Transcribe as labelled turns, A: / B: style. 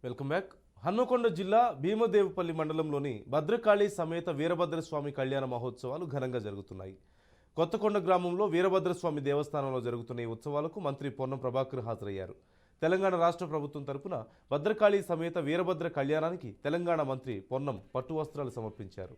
A: Welcome back. Hanamkonda జిల్లా భీమదేవపల్లి మండలంలోని భద్రకాళి సమేత వీరభద్రస్వామి కళ్యాణ మహోత్సవాలు ఘనంగా జరుగుతున్నాయి. కొత్తకొండ గ్రామంలో వీరభద్రస్వామి దేవస్థానంలో జరుగుతున్న ఈ ఉత్సవాలకు మంత్రి పొన్నం ప్రభాకర్ హాజరయ్యారు. తెలంగాణ రాష్ట్ర ప్రభుత్వం తరపున భద్రకాళి సమేత వీరభద్ర కళ్యాణానికి తెలంగాణ మంత్రి పొన్నం పట్టు వస్త్రాలు సమర్పించారు.